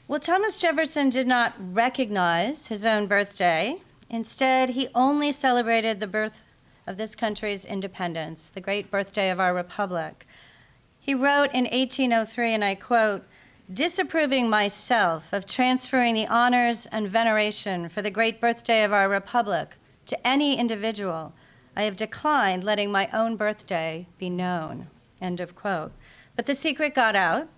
Well, Thomas Jefferson did not recognize his own birthday. Instead, he only celebrated the birth of this country's independence, the great birthday of our republic. He wrote in 1803, and I quote, "Disapproving myself of transferring the honors and veneration for the great birthday of our republic to any individual, I have declined letting my own birthday be known," end of quote. But the secret got out,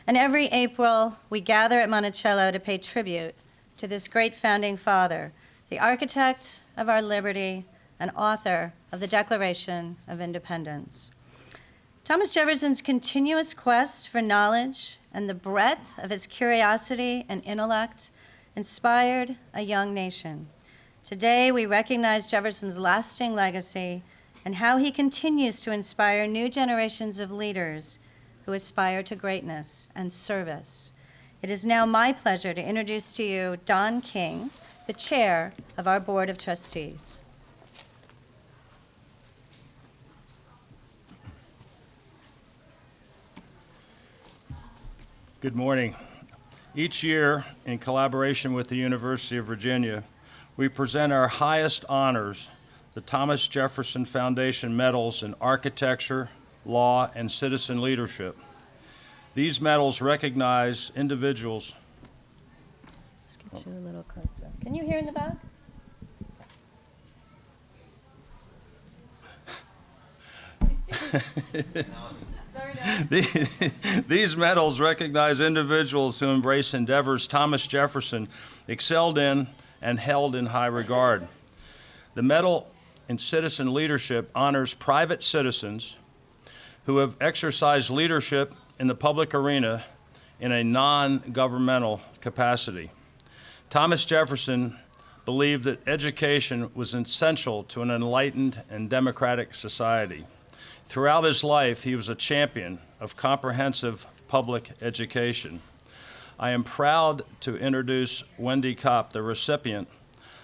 and every April we gather at Monticello to pay tribute to this great founding father, the architect of our liberty and author of the Declaration of Independence. Thomas Jefferson's continuous quest for knowledge and the breadth of his curiosity and intellect inspired a young nation. Today, we recognize Jefferson's lasting legacy and how he continues to inspire new generations of leaders who aspire to greatness and service. It is now my pleasure to introduce to you Don King, the chair of our Board of Trustees. Good morning. Each year, in collaboration with the University of Virginia, we present our highest honors, the Thomas Jefferson Foundation Medals in Architecture, Law, and Citizen Leadership. These medals recognize individuals. Let's get you a little closer. Can you hear in the back? These medals recognize individuals who embrace endeavors Thomas Jefferson excelled in and held in high regard. The Medal in Citizen Leadership honors private citizens who have exercised leadership in the public arena in a non-governmental capacity. Thomas Jefferson believed that education was essential to an enlightened and democratic society. Throughout his life, he was a champion of comprehensive public education. I am proud to introduce Wendy Kopp, the recipient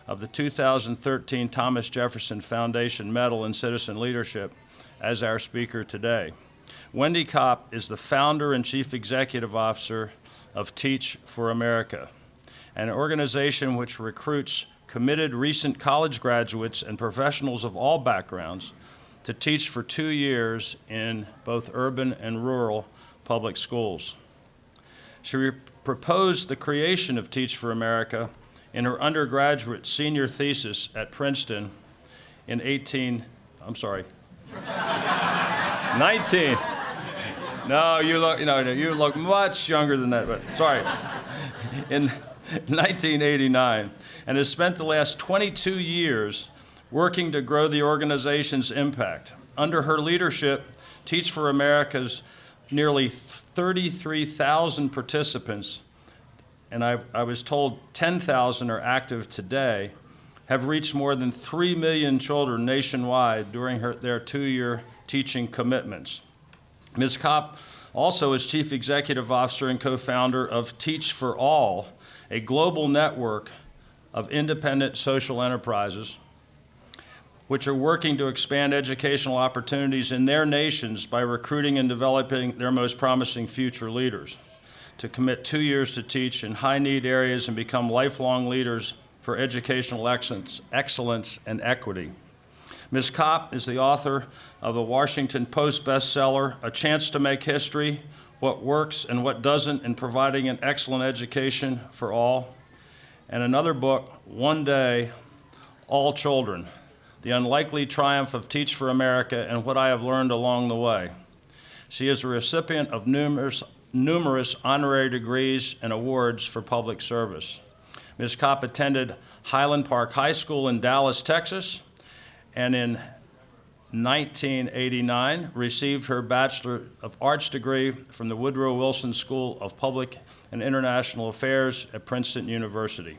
of the 2013 Thomas Jefferson Foundation Medal in Citizen Leadership, as our speaker today. Wendy Kopp is the founder and chief executive officer of Teach for America, an organization which recruits committed recent college graduates and professionals of all backgrounds to teach for 2 years in both urban and rural public schools. She proposed the creation of Teach for America in her undergraduate senior thesis at Princeton in 19. No, you look much younger than that, but sorry. In 1989, and has spent the last 22 years working to grow the organization's impact. Under her leadership, Teach for America's nearly 33,000 participants, and I was told 10,000 are active today, have reached more than 3 million children nationwide during their 2-year teaching commitments. Ms. Kopp also is Chief Executive Officer and co-founder of Teach for All, a global network of independent social enterprises which are working to expand educational opportunities in their nations by recruiting and developing their most promising future leaders to commit 2 years to teach in high-need areas and become lifelong leaders for educational excellence and equity. Ms. Kopp is the author of a Washington Post bestseller, A Chance to Make History, What Works and What Doesn't in Providing an Excellent Education for All, and another book, One Day, All Children, The Unlikely Triumph of Teach for America and What I Have Learned Along the Way. She is a recipient of numerous honorary degrees and awards for public service. Ms. Kopp attended Highland Park High School in Dallas, Texas, and in 1989 received her Bachelor of Arts degree from the Woodrow Wilson School of Public and International Affairs at Princeton University.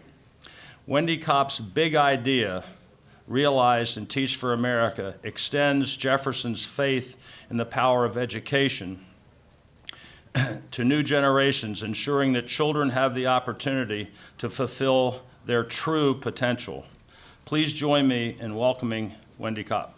Wendy Kopp's big idea, realized in Teach for America, extends Jefferson's faith in the power of education to new generations, ensuring that children have the opportunity to fulfill their true potential. Please join me in welcoming Wendy Kopp.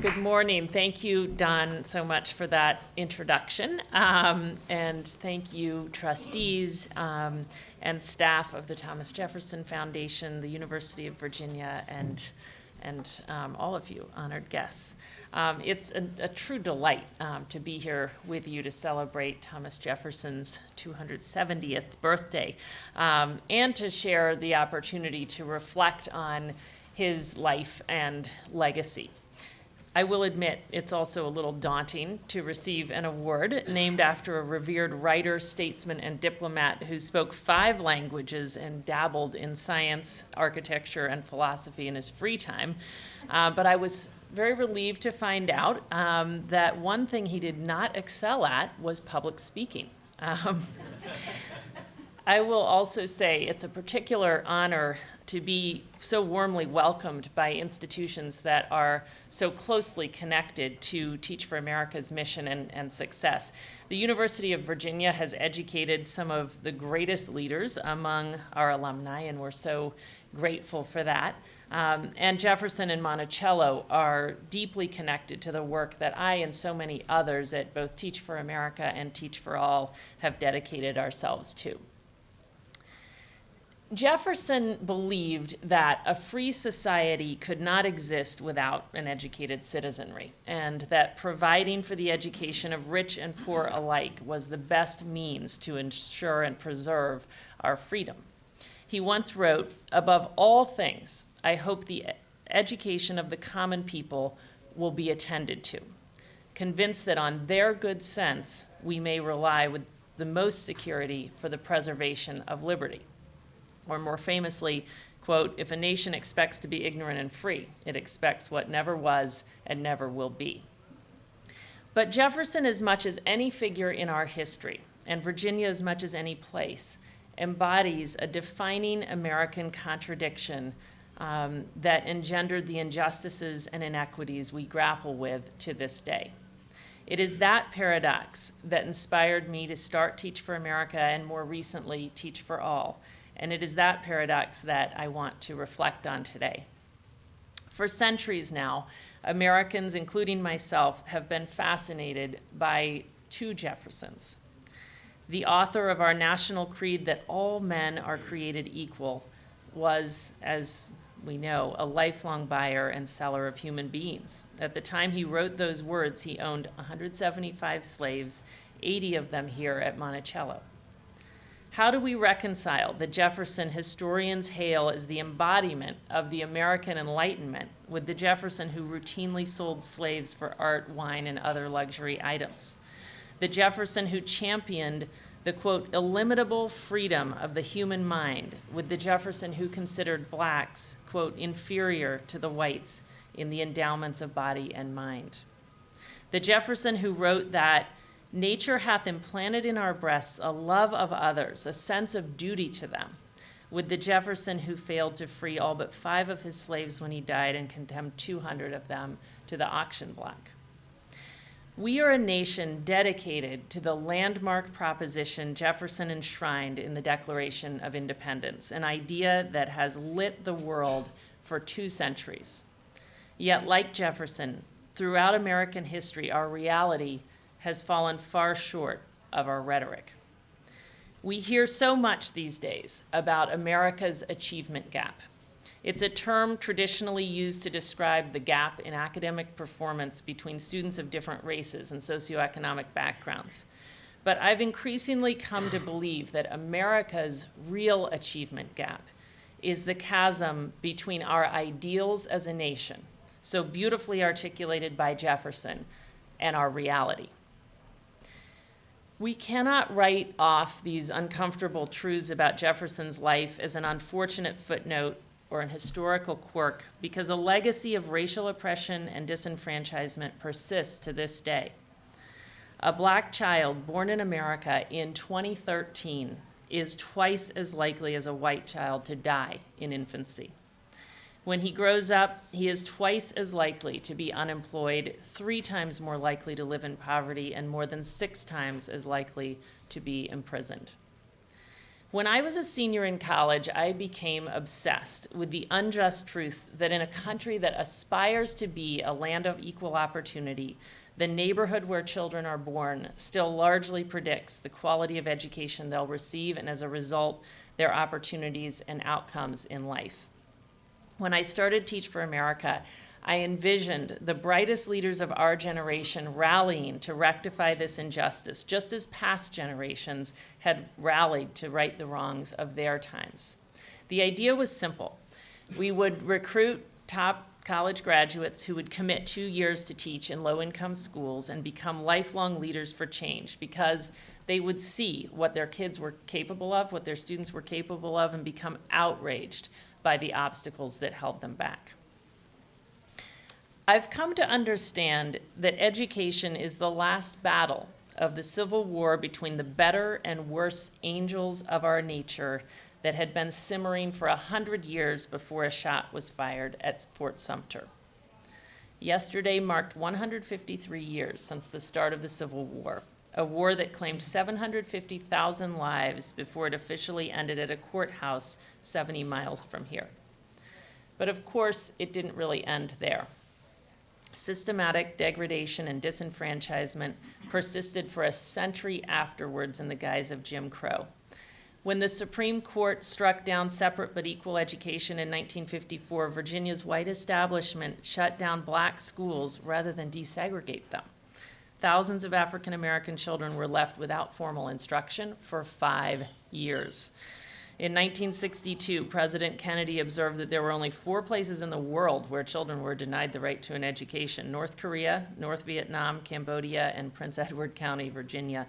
Good morning. Thank you, Don, so much for that introduction. And thank you, trustees and staff of the Thomas Jefferson Foundation, the University of Virginia, and all of you honored guests. It's a true delight to be here with you to celebrate Thomas Jefferson's 270th birthday and to share the opportunity to reflect on his life and legacy. I will admit it's also a little daunting to receive an award named after a revered writer, statesman, and diplomat who spoke 5 languages and dabbled in science, architecture, and philosophy in his free time. But I was very relieved to find out that one thing he did not excel at was public speaking. I will also say it's a particular honor to be so warmly welcomed by institutions that are so closely connected to Teach for America's mission and success. The University of Virginia has educated some of the greatest leaders among our alumni, and we're so grateful for that. And Jefferson and Monticello are deeply connected to the work that I and so many others at both Teach for America and Teach for All have dedicated ourselves to. Jefferson believed that a free society could not exist without an educated citizenry, and that providing for the education of rich and poor alike was the best means to ensure and preserve our freedom. He once wrote, "Above all things, I hope the education of the common people will be attended to, convinced that on their good sense we may rely with the most security for the preservation of liberty." Or more famously, quote, "If a nation expects to be ignorant and free, it expects what never was and never will be." But Jefferson, as much as any figure in our history, and Virginia as much as any place, embodies a defining American contradiction that engendered the injustices and inequities we grapple with to this day. It is that paradox that inspired me to start Teach for America and more recently Teach for All. And it is that paradox that I want to reflect on today. For centuries now, Americans, including myself, have been fascinated by 2 Jeffersons. The author of our national creed that all men are created equal was, as we know, a lifelong buyer and seller of human beings. At the time he wrote those words, he owned 175 slaves, 80 of them here at Monticello. How do we reconcile the Jefferson historians hail as the embodiment of the American Enlightenment with the Jefferson who routinely sold slaves for art, wine, and other luxury items? The Jefferson who championed the, quote, illimitable freedom of the human mind with the Jefferson who considered blacks, quote, inferior to the whites in the endowments of body and mind. The Jefferson who wrote that nature hath implanted in our breasts a love of others, a sense of duty to them, with the Jefferson who failed to free all but 5 of his slaves when he died and condemned 200 of them to the auction block. We are a nation dedicated to the landmark proposition Jefferson enshrined in the Declaration of Independence, an idea that has lit the world for 2 centuries. Yet, like Jefferson, throughout American history, our reality has fallen far short of our rhetoric. We hear so much these days about America's achievement gap. It's a term traditionally used to describe the gap in academic performance between students of different races and socioeconomic backgrounds. But I've increasingly come to believe that America's real achievement gap is the chasm between our ideals as a nation, so beautifully articulated by Jefferson, and our reality. We cannot write off these uncomfortable truths about Jefferson's life as an unfortunate footnote or an historical quirk, because a legacy of racial oppression and disenfranchisement persists to this day. A black child born in America in 2013 is twice as likely as a white child to die in infancy. When he grows up, he is twice as likely to be unemployed, 3 times more likely to live in poverty, and more than 6 times as likely to be imprisoned. When I was a senior in college, I became obsessed with the unjust truth that in a country that aspires to be a land of equal opportunity, the neighborhood where children are born still largely predicts the quality of education they'll receive, and as a result, their opportunities and outcomes in life. When I started Teach for America, I envisioned the brightest leaders of our generation rallying to rectify this injustice, just as past generations had rallied to right the wrongs of their times. The idea was simple. We would recruit top college graduates who would commit 2 years to teach in low-income schools and become lifelong leaders for change, because they would see what their kids were capable of, what their students were capable of, and become outraged by the obstacles that held them back. I've come to understand that education is the last battle of the Civil War between the better and worse angels of our nature that had been simmering for 100 years before a shot was fired at Fort Sumter. Yesterday marked 153 years since the start of the Civil War, a war that claimed 750,000 lives before it officially ended at a courthouse 70 miles from here. But of course, it didn't really end there. Systematic degradation and disenfranchisement persisted for a century afterwards in the guise of Jim Crow. When the Supreme Court struck down separate but equal education in 1954, Virginia's white establishment shut down black schools rather than desegregate them. Thousands of African American children were left without formal instruction for 5 years. In 1962, President Kennedy observed that there were only 4 places in the world where children were denied the right to an education: North Korea, North Vietnam, Cambodia, and Prince Edward County, Virginia.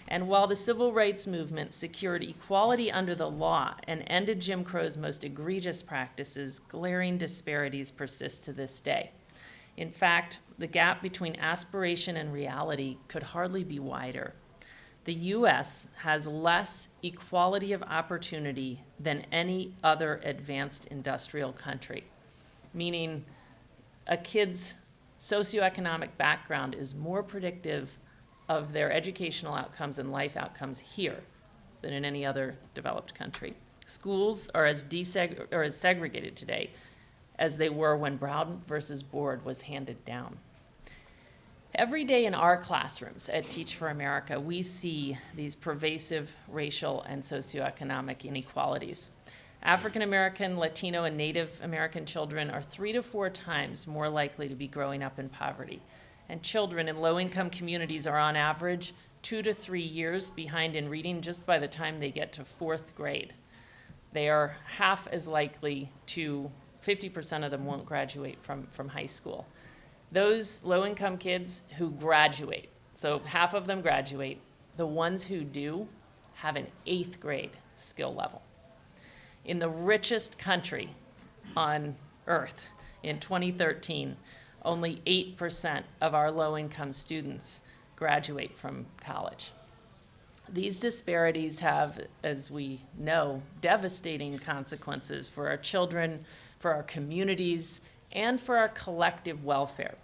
And while the civil rights movement secured equality under the law and ended Jim Crow's most egregious practices, glaring disparities persist to this day. In fact, the gap between aspiration and reality could hardly be wider. The U.S. has less equality of opportunity than any other advanced industrial country, meaning a kid's socioeconomic background is more predictive of their educational outcomes and life outcomes here than in any other developed country. Schools are as segregated today as they were when Brown versus Board was handed down. Every day in our classrooms at Teach for America, we see these pervasive racial and socioeconomic inequalities. African American, Latino, and Native American children are 3 to 4 times more likely to be growing up in poverty. And children in low-income communities are on average 2 to 3 years behind in reading just by the time they get to 4th grade. They are half as likely to, 50% of them won't graduate from high school. Those low-income kids who graduate, so half of them graduate, the ones who do have an 8th grade skill level. In the richest country on earth, in 2013, only 8% of our low-income students graduate from college. These disparities have, as we know, devastating consequences for our children, for our communities, and for our collective welfare.